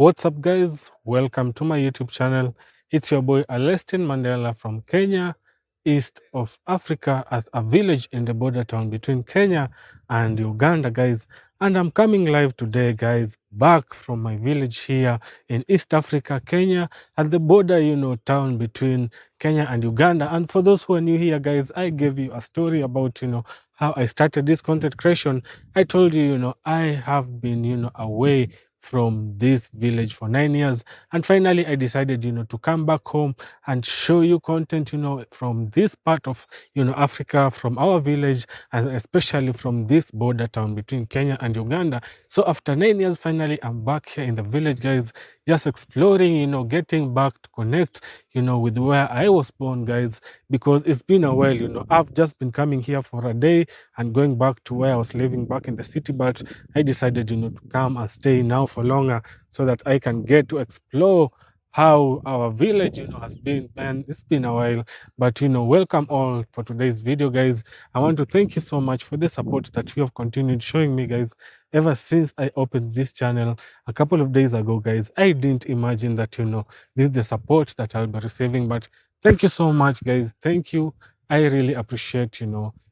What's up, guys? Welcome to my YouTube channel. It's your boy Alestin Mandela from Kenya, east of Africa, at a village in the border town between Kenya and Uganda, guys. And I'm coming live today, guys, back from my village here in East Africa, Kenya, at the border, town between Kenya and Uganda. And for those who are new here, guys, I gave you a story about, how I started this content creation. I told you, I have been, away from this village for 9 years, and finally I decided to come back home and show you content from this part of Africa, from our village, and especially from this border town between Kenya and Uganda. So after 9 years, finally I'm back here in the village, guys, just exploring, getting back to connect with where I was born, guys, because it's been a while. I've just been coming here for a day and going back to where I was living back in the city, but I decided, to come and stay now for longer so that I can get to explore how our village, has been. Man, it's been a while, but, welcome all for today's video, guys. I want to thank you so much for the support that you have continued showing me, guys, ever since I opened this channel a couple of days ago, guys. I didn't imagine that, this is the support that I'll be receiving, but thank you so much, guys. Thank you. I really appreciate,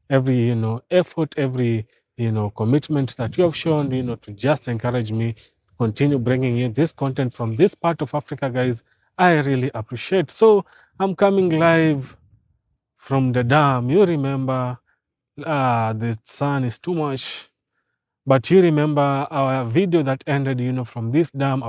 every, effort, every, commitment that you have shown, to just encourage me to continue bringing you this content from this part of Africa, guys. I really appreciate. So I'm coming live from the dam. You remember, the sun is too much. But you remember our video that ended, from this dam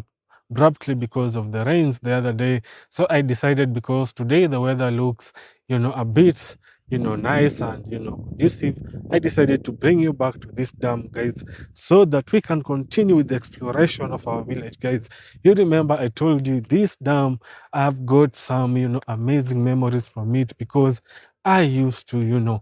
abruptly because of the rains the other day. So I decided, because today the weather looks, a bit, nice and, conducive, I decided to bring you back to this dam, guys, so that we can continue with the exploration of our village, guys. You remember I told you this dam, I've got some, amazing memories from it, because I used to,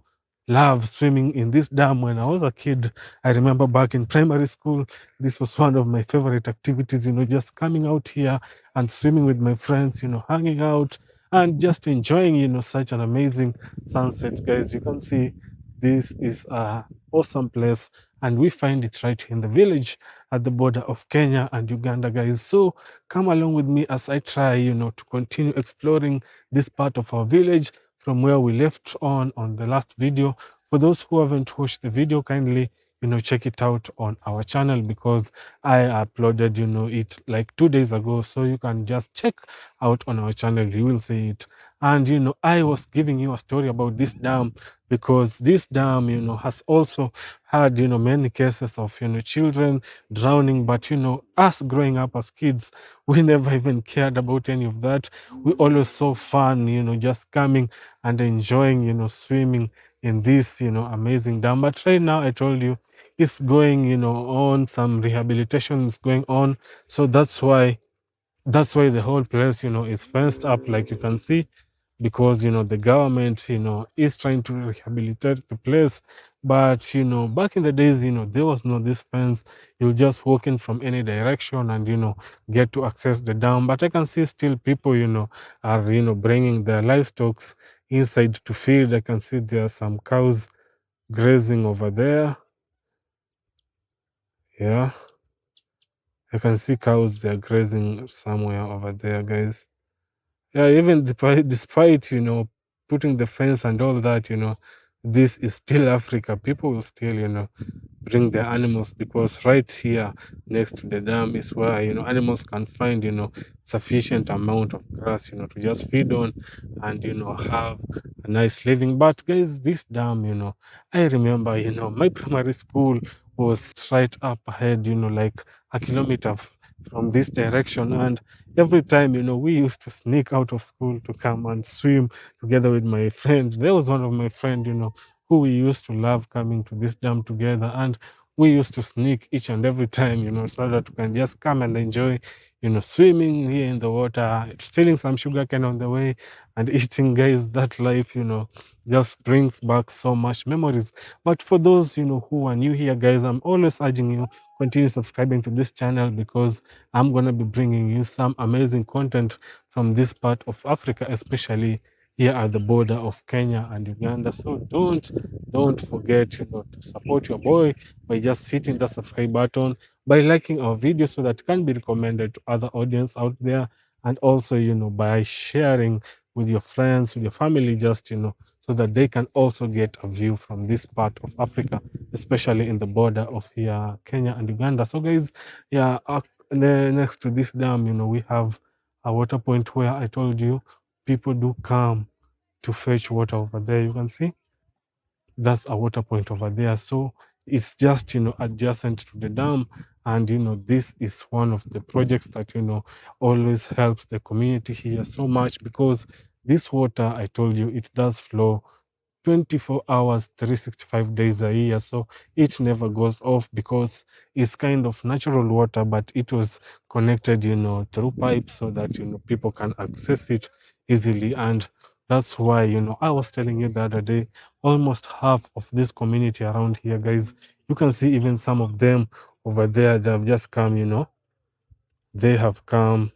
love swimming in this dam when I was a kid. I remember back in primary school, this was one of my favorite activities, just coming out here and swimming with my friends, hanging out and just enjoying, such an amazing sunset, guys. You can see this is a awesome place, and we find it right in the village at the border of Kenya and Uganda, guys. So come along with me as I try, to continue exploring this part of our village from where we left on the last video. For those who haven't watched the video, kindly, check it out on our channel, because I uploaded, it like 2 days ago. So you can just check out on our channel, you will see it. And, I was giving you a story about this dam, because this dam, has also had, many cases of, children drowning. But, us growing up as kids, we never even cared about any of that. We always saw fun, just coming and enjoying, swimming in this, amazing dam. But right now, I told you, it's going, on, some rehabilitation is going on. So that's why the whole place, is fenced up, like you can see, because, the government, is trying to rehabilitate the place. But, back in the days, there was no this fence. You'll just walk in from any direction and, get to access the dam. But I can see still people, are, bringing their livestock inside to feed. I can see there are some cows grazing over there. Yeah, I can see cows, they're grazing somewhere over there, guys. Yeah, even despite putting the fence and all that, this is still Africa. People will still, bring their animals, because right here next to the dam is where, animals can find, sufficient amount of grass, to just feed on and, have a nice living. But guys, this dam, I remember, my primary school was right up ahead, like a kilometer from this direction. And every time, we used to sneak out of school to come and swim together with my friend. There was one of my friend, who we used to love coming to this dam together. And we used to sneak each and every time, so that we can just come and enjoy, swimming here in the water, stealing some sugarcane on the way and eating, guys. That life, just brings back so much memories. But for those, who are new here, guys, I'm always urging you, continue subscribing to this channel, because I'm going to be bringing you some amazing content from this part of Africa, especially here at the border of Kenya and Uganda. So don't forget, to support your boy by just hitting the subscribe button, by liking our video so that it can be recommended to other audience out there, and also, by sharing with your friends, with your family, just, so that they can also get a view from this part of Africa, especially in the border of here, Kenya and Uganda. So guys, yeah, next to this dam, we have a water point where I told you people do come to fetch water over there. You can see that's a water point over there. So it's just, adjacent to the dam. And, this is one of the projects that, always helps the community here so much, because this water, I told you, it does flow 24 hours, 365 days a year. So it never goes off, because it's kind of natural water, but it was connected, through pipes so that, people can access it easily. And that's why, I was telling you the other day, almost half of this community around here, guys, you can see even some of them over there, they have just come, they have come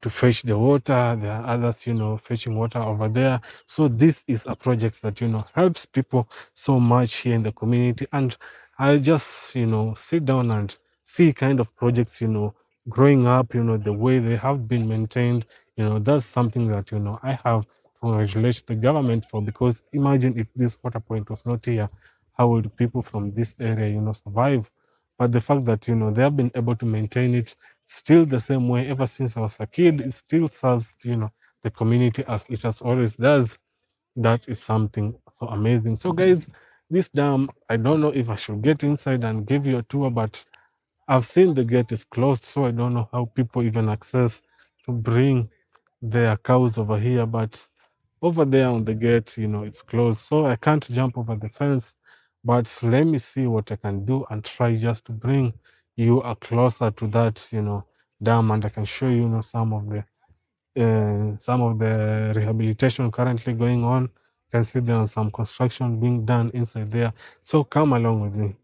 to fetch the water. There are others, fetching water over there. So this is a project that, helps people so much here in the community. And I just, sit down and see kind of projects, growing up, the way they have been maintained. That's something that, I have to congratulate the government for, because imagine if this water point was not here, how would people from this area, survive? But the fact that, they have been able to maintain it still the same way ever since I was a kid, it still serves, the community as it has always does. That is something so amazing. So guys, this dam, I don't know if I should get inside and give you a tour, but I've seen the gate is closed, so I don't know how people even access to bring their cows over here. But over there on the gate, it's closed, so I can't jump over the fence. But let me see what I can do and try just to bring you closer to that, dam, and I can show you, some of the rehabilitation currently going on. You can see there some construction being done inside there. So come along with me.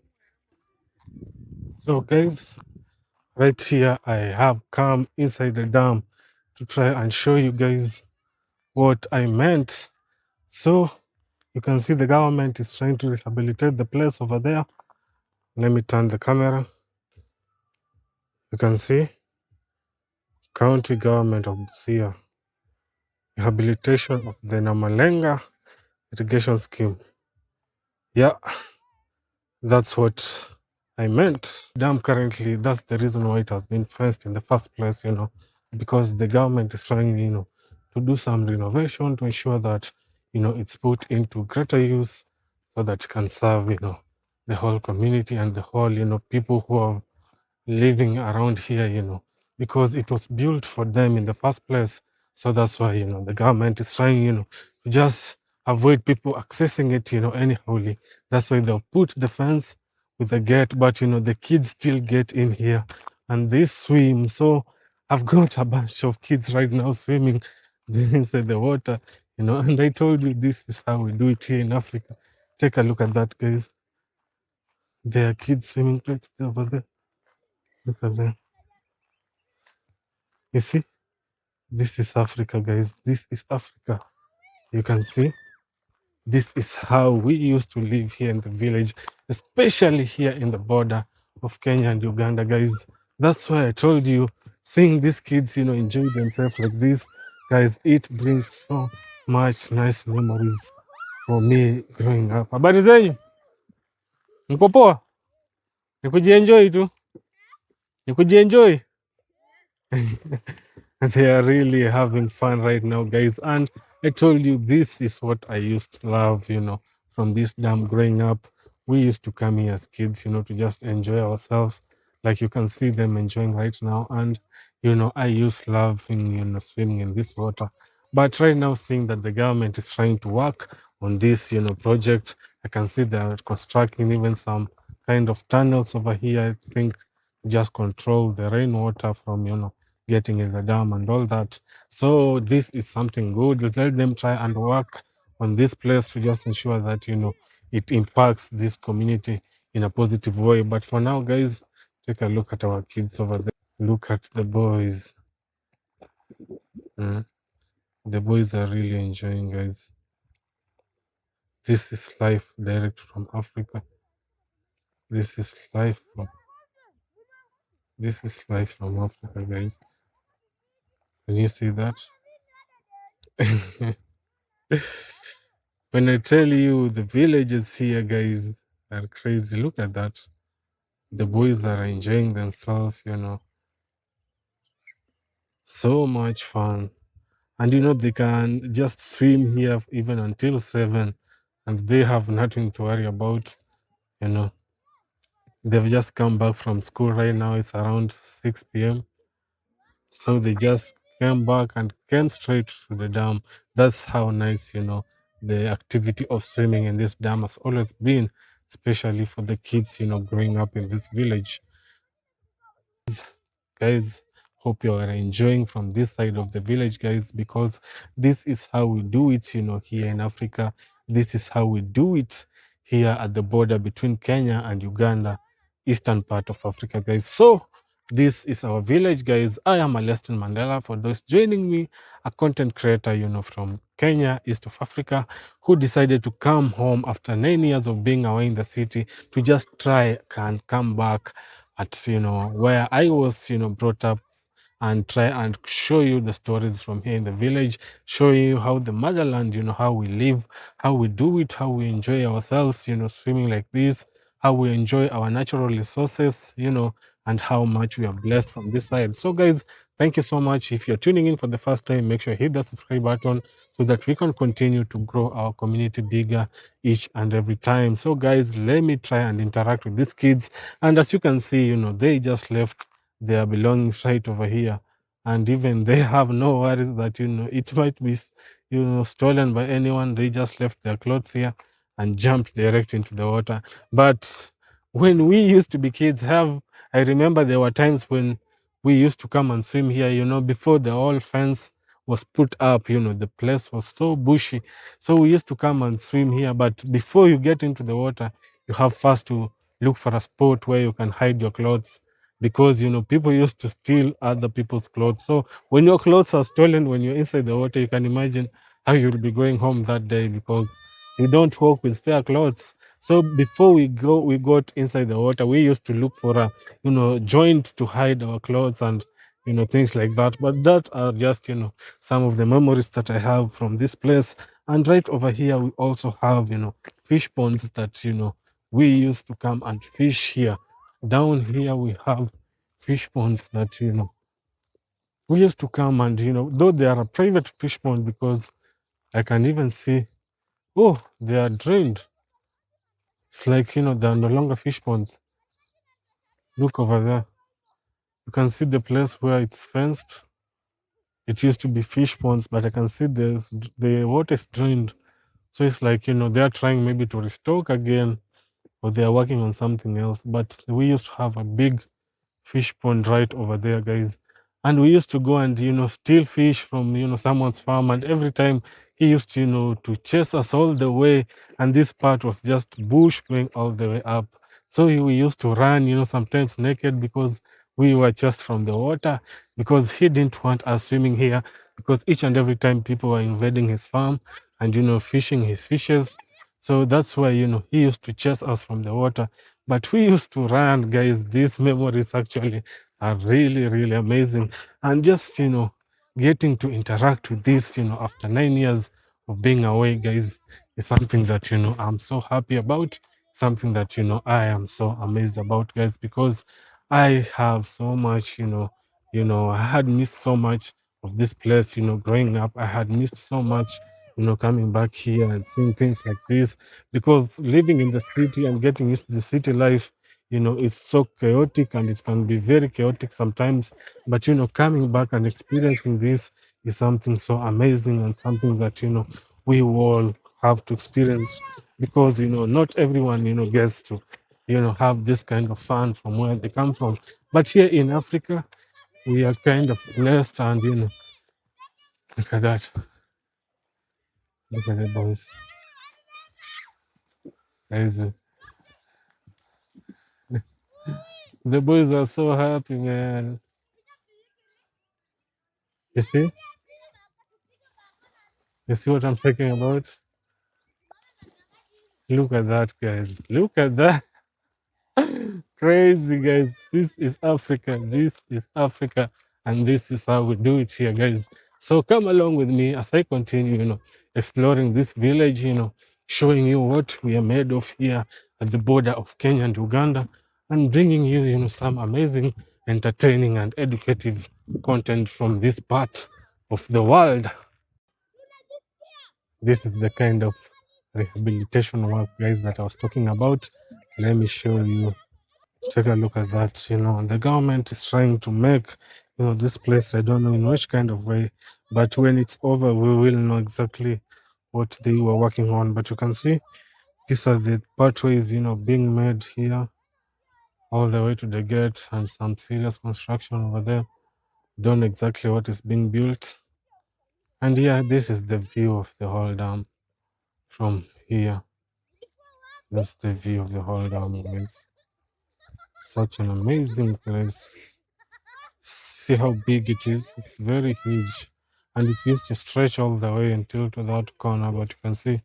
So guys, right here I have come inside the dam to try and show you guys what I meant. So you can see the government is trying to rehabilitate the place over there. Let me turn the camera. You can see county government of Busia, rehabilitation of the Namalenga irrigation scheme. Yeah, that's what I meant. Dam currently, that's the reason why it has been fenced in the first place, because the government is trying, to do some renovation to ensure that, it's put into greater use so that it can serve, the whole community and the whole, people who are living around here, because it was built for them in the first place. So that's why, the government is trying, to just avoid people accessing it, anyhowly. That's why they've put the fence with the gate, but, the kids still get in here and they swim. So I've got a bunch of kids right now swimming inside the water, and I told you this is how we do it here in Africa. Take a look at that, guys. There are kids swimming right over there. Look at them. You see, this is Africa, guys. This is Africa. You can see, this is how we used to live here in the village, especially here in the border of Kenya and Uganda, guys. That's why I told you, seeing these kids, enjoy themselves like this, guys, it brings so much nice memories for me growing up. Habari zenyu? Mko poa? Ni kujienjoy tu. Ni kujienjoy. They are really having fun right now, guys. And I told you, this is what I used to love, from this dam growing up. We used to come here as kids, to just enjoy ourselves. Like you can see them enjoying right now. And, I used loving, swimming in this water. But right now, seeing that the government is trying to work on this, project, I can see they're constructing even some kind of tunnels over here, I think, just control the rainwater from, getting in the dam and all that. So this is something good. Let them try and work on this place to just ensure that, it impacts this community in a positive way. But for now, guys, take a look at our kids over there. Look at the boys. Mm. The boys are really enjoying, guys. This is life direct from Africa. This is life from Africa, guys. Can you see that? When I tell you the villages here, guys, are crazy. Look at that. The boys are enjoying themselves, so much fun. And they can just swim here even until 7, and they have nothing to worry about. You know, they've just come back from school right now. It's around 6 p.m. So they just came back and came straight to the dam. That's how nice, the activity of swimming in this dam has always been, especially for the kids, growing up in this village. Guys, hope you are enjoying from this side of the village, guys, because this is how we do it, here in Africa. This is how we do it here at the border between Kenya and Uganda, eastern part of Africa, guys. So this is our village, guys. I am Alestin Mandela. For those joining me, a content creator, from Kenya, east of Africa, who decided to come home after 9 years of being away in the city to just try and come back at where I was brought up, and try and show you the stories from here in the village, show you how the motherland, how we live, how we do it, how we enjoy ourselves, swimming like this, how we enjoy our natural resources, and how much we are blessed from this side. So guys, thank you so much. If you're tuning in for the first time, make sure you hit the subscribe button so that we can continue to grow our community bigger each and every time. So guys, let me try and interact with these kids. And as you can see, they just left their belongings right over here, and even they have no worries that it might be stolen by anyone. They just left their clothes here and jumped direct into the water. But when we used to be kids, I remember there were times when we used to come and swim here, before the whole fence was put up. The place was so bushy, so we used to come and swim here. But before you get into the water, you have first to look for a spot where you can hide your clothes, because people used to steal other people's clothes. So when your clothes are stolen when you're inside the water, you can imagine how you'll be going home that day, because you don't walk with spare clothes. So before we got inside the water, we used to look for a joint to hide our clothes, and things like that. But that are just some of the memories that I have from this place. And right over here we also have fish ponds that we used to come and fish here. Down here we have fish ponds that we used to come, and though they are a private fish pond, because I can even see, oh, they are drained. It's like they are no longer fish ponds. Look over there, you can see the place where it's fenced. It used to be fish ponds, but I can see the water is drained. So it's like they are trying maybe to restock again, or they are working on something else. But we used to have a big fish pond right over there, guys. And we used to go and steal fish from someone's farm, and every time he used to to chase us all the way, and this part was just bush going all the way up. So we used to run, sometimes naked, because we were just from the water, because he didn't want us swimming here, because each and every time people were invading his farm and fishing his fishes. So that's why he used to chase us from the water. But we used to run, guys. These memories actually are really, really amazing. And just, getting to interact with this, after 9 years of being away, guys, is something that, I'm so happy about. Something that, I am so amazed about, guys, because I have so much, I had missed so much of this place, growing up. I had missed so much, coming back here and seeing things like this, because living in the city and getting used to the city life, it's so chaotic, and it can be very chaotic sometimes. But coming back and experiencing this is something so amazing, and something that we all have to experience, because not everyone gets to have this kind of fun from where they come from. But here in Africa, we are kind of blessed, and look at that, look at the boys. Guys, the boys are so happy, man. You see? You see what I'm talking about? Look at that, guys. Look at that. Crazy, guys. This is Africa. This is Africa. And this is how we do it here, guys. So come along with me as I continue, exploring this village, showing you what we are made of here at the border of Kenya and Uganda, and bringing you, some amazing, entertaining, and educative content from this part of the world. This is the kind of rehabilitation work, guys, that I was talking about. Let me show you. Take a look at that. The government is trying to make, this place, I don't know in which kind of way, but when it's over, we will know exactly what they were working on. But you can see these are the pathways, being made here all the way to the gate, and some serious construction over there. Don't know exactly what is being built. And yeah, this is the view of the whole dam from here. That's the view of the whole dam, guys. Such an amazing place. See how big it is. It's very huge, and it used to stretch all the way until to that corner. But you can see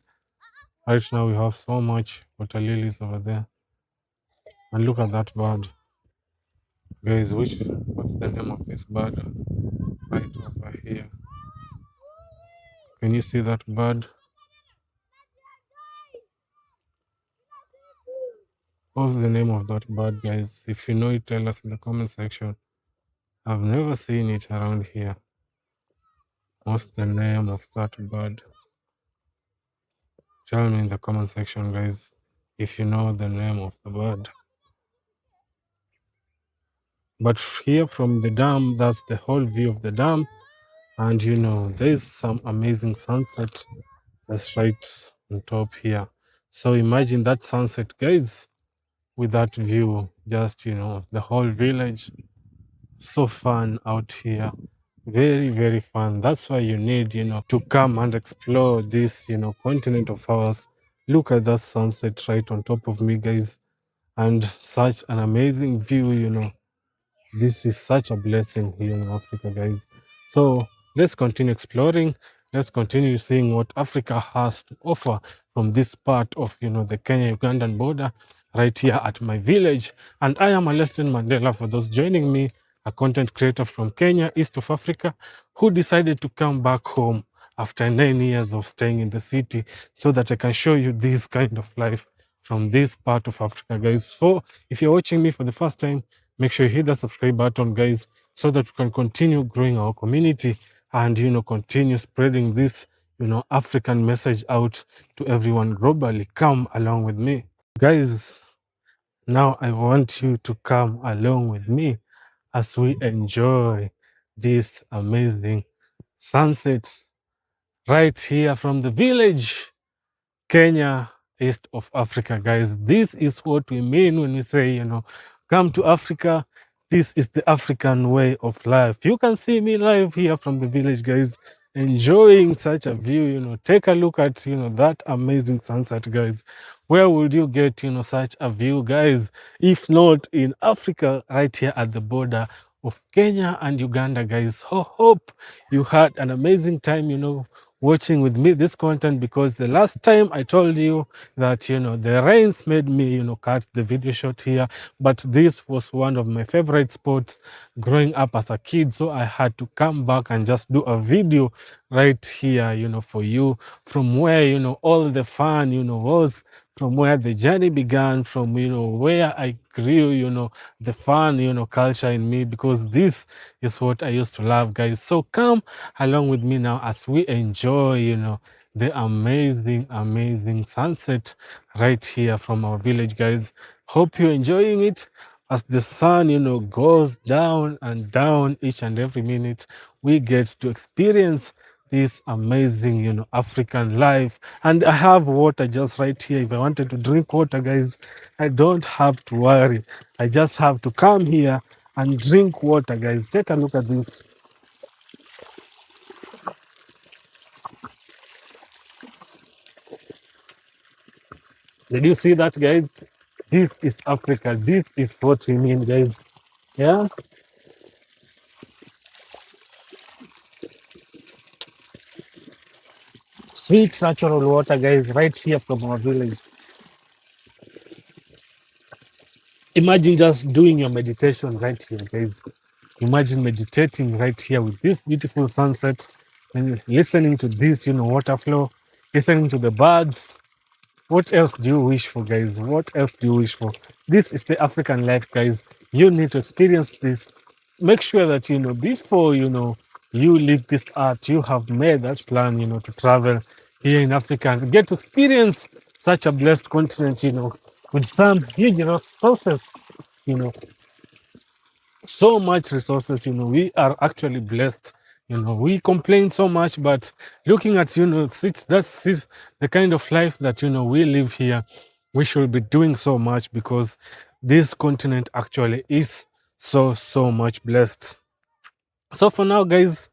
right now we have so much water lilies over there. And look at that bird, guys. What's the name of this bird? Right over here. Can you see that bird? What's the name of that bird, guys? If you know it, tell us in the comment section. I've never seen it around here. What's the name of that bird? Tell me in the comment section, guys, if you know the name of the bird. But here from the dam, that's the whole view of the dam. And there's some amazing sunset that's right on top here. So imagine that sunset, guys, with that view, just, the whole village. So fun out here. Very, very fun. That's why you need, to come and explore this, continent of ours. Look at that sunset right on top of me, guys. And such an amazing view. This is such a blessing here in Africa, guys. So let's continue exploring. Let's continue seeing what Africa has to offer from this part of, the Kenya-Ugandan border right here at my village. And I am Alestin Mandela, for those joining me, a content creator from Kenya, East of Africa, who decided to come back home after 9 years of staying in the city so that I can show you this kind of life from this part of Africa, guys. So if you're watching me for the first time, make sure you hit the subscribe button, guys, so that we can continue growing our community and, continue spreading this, African message out to everyone globally. Come along with me. Guys, now I want you to come along with me as we enjoy this amazing sunset right here from the village, Kenya, East of Africa, guys. This is what we mean when we say, come to Africa. This is the African way of life. You can see me live here from the village, guys, enjoying such a view. Take a look at, that amazing sunset, guys. Where would you get, such a view, guys, if not in Africa, right here at the border of Kenya and Uganda, guys? Hope you had an amazing time, watching with me this content, because the last time I told you that the rains made me cut the video short here, but this was one of my favorite spots growing up as a kid, so I had to come back and just do a video right here for you, from where all the fun was, from where the journey began, from where I grew the fun culture in me, because this is what I used to love, guys. So come along with me now as we enjoy the amazing sunset right here from our village, guys. Hope you're enjoying it as the sun goes down and down each and every minute. We get to experience this amazing African life. And I have water just right here. If I wanted to drink water, guys, I don't have to worry. I just have to come here and drink water, guys. Take a look at this. Did you see that, guys? This is Africa. This is what we mean, guys. Yeah. sweet natural water, guys, right here from our village. Imagine just doing your meditation right here, guys. Imagine meditating right here with this beautiful sunset and listening to this, water flow, listening to the birds. What else do you wish for, guys? What else do you wish for? This is the African life, guys. You need to experience this. Make sure that, before, you leave this earth, you have made that plan, to travel here in Africa and get to experience such a blessed continent, with some huge resources, you know, so much resources. We are actually blessed. We complain so much, but looking at, that's the kind of life that, we live here. We should be doing so much because this continent actually is so much blessed. So for now, guys,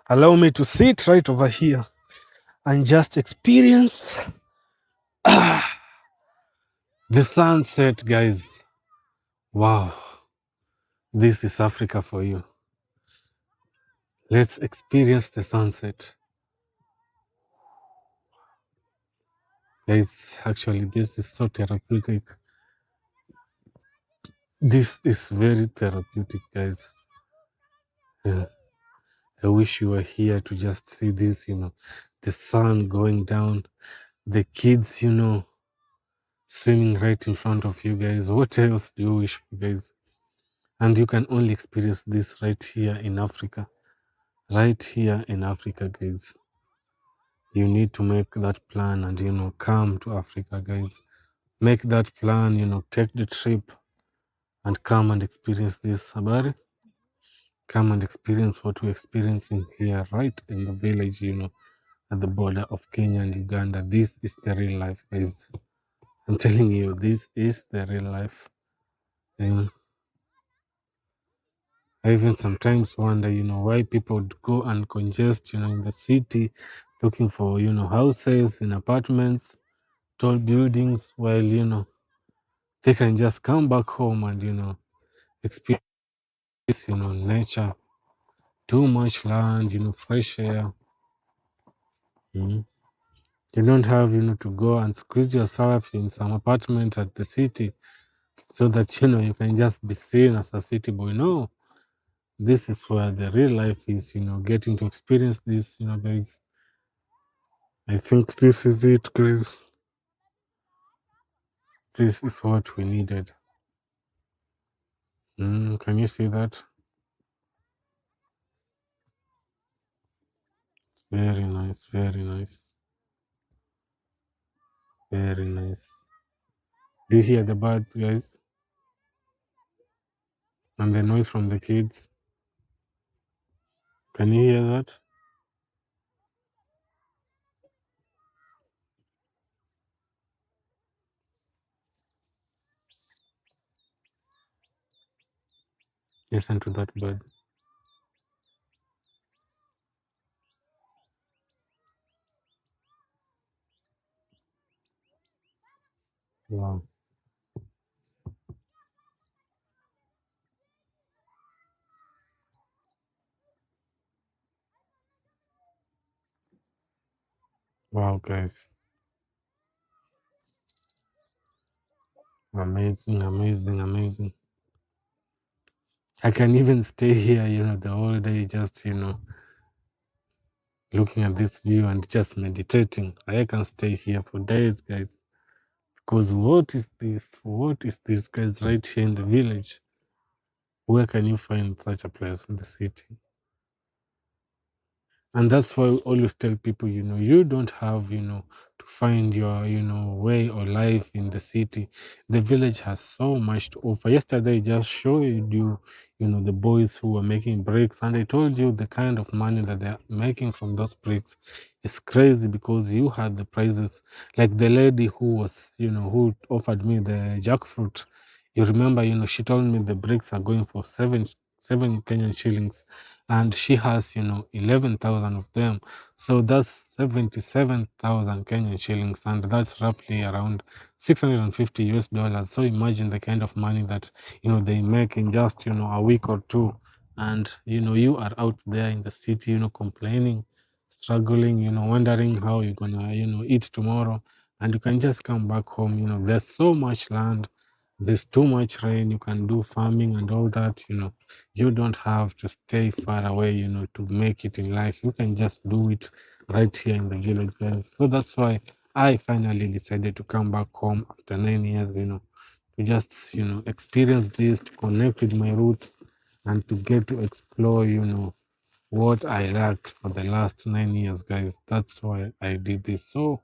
allow me to sit right over here and just experience the sunset, guys. Wow, this is Africa for you. Let's experience the sunset. Guys, actually, this is so therapeutic. This is very therapeutic, guys. Yeah. I wish you were here to just see this, the sun going down, the kids, swimming right in front of you guys. What else do you wish for, guys? And you can only experience this right here in Africa. Right here in Africa, guys. You need to make that plan and, come to Africa, guys. Make that plan, take the trip and come and experience this. Habari? Come and experience what we're experiencing here, right in the village, at the border of Kenya and Uganda. This is the real life, guys. I'm telling you, this is the real life. And I even sometimes wonder, why people would go and congest, in the city, looking for, houses and apartments, tall buildings, while, they can just come back home and, experience, nature, too much land, fresh air. Mm. You don't have, to go and squeeze yourself in some apartment at the city so that, you can just be seen as a city boy. No, this is where the real life is, getting to experience this, guys. I think this is it, guys. This is what we needed. Can you see that? Very nice, very nice. Very nice. Do you hear the birds, guys? And the noise from the kids? Can you hear that? Listen to that bird. Wow. Wow, guys. Amazing, amazing, amazing. I can even stay here, the whole day, just, looking at this view and just meditating. I can stay here for days, guys. Because what is this? What is this, guys, right here in the village? Where can you find such a place in the city? And that's why we always tell people, you don't have, to find your, way or life in the city. The village has so much to offer. Yesterday, I just showed you, the boys who were making bricks, and I told you the kind of money that they're making from those bricks is crazy because you had the prices. Like the lady who was, who offered me the jackfruit. You remember, she told me the bricks are going for seven Kenyan shillings, and she has 11,000 of them, so that's 77,000 Kenyan shillings, and that's roughly around 650 US dollars. So imagine the kind of money that they make in just a week or two, and you are out there in the city complaining, struggling, wondering how you're gonna, eat tomorrow, and you can just come back home. There's so much land, there's too much rain, you can do farming and all that. You don't have to stay far away, to make it in life. You can just do it right here in the village, guys. So that's why I finally decided to come back home after 9 years, to just, experience this, to connect with my roots, and to get to explore, what I lacked for the last 9 years, guys. That's why I did this. So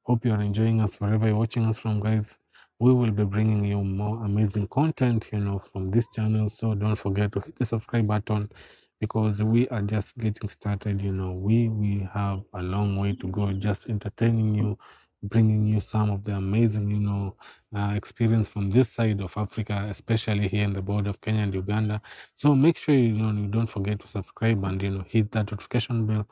hope you are enjoying us wherever you're watching us from, guys. We will be bringing you more amazing content, from this channel. So don't forget to hit the subscribe button, because we are just getting started. We have a long way to go, just entertaining you, bringing you some of the amazing, experience from this side of Africa, especially here in the border of Kenya and Uganda. So make sure you don't forget to subscribe and hit that notification bell,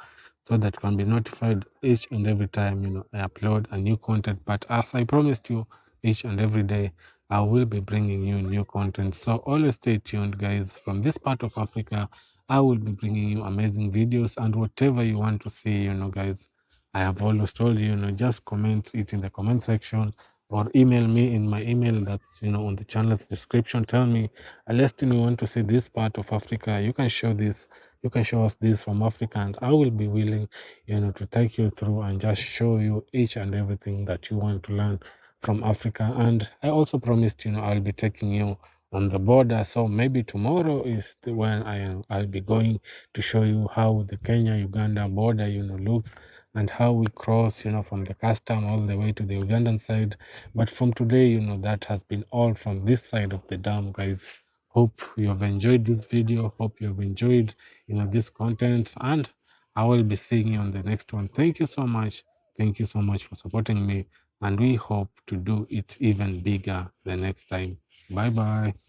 so that can be notified each and every time I upload a new content. But as I promised you, each and every day I will be bringing you new content. So always stay tuned, guys. From this part of Africa, I will be bringing you amazing videos, and whatever you want to see, guys, I have always told you, just comment it in the comment section, or email me in my email that's on the channel's description. Tell me, Alestin, you want to see this part of Africa, you can show this, you can show us this from Africa, and I will be willing, to take you through and just show you each and everything that you want to learn from Africa. And I also promised, I'll be taking you on the border. So maybe tomorrow is when I'll be going to show you how the Kenya-Uganda border, looks, and how we cross, from the custom all the way to the Ugandan side. But from today, that has been all from this side of the dam, guys. Hope you have enjoyed this video. Hope you have enjoyed, this content, and I will be seeing you on the next one. Thank you so much. Thank you so much for supporting me, and we hope to do it even bigger the next time. Bye bye.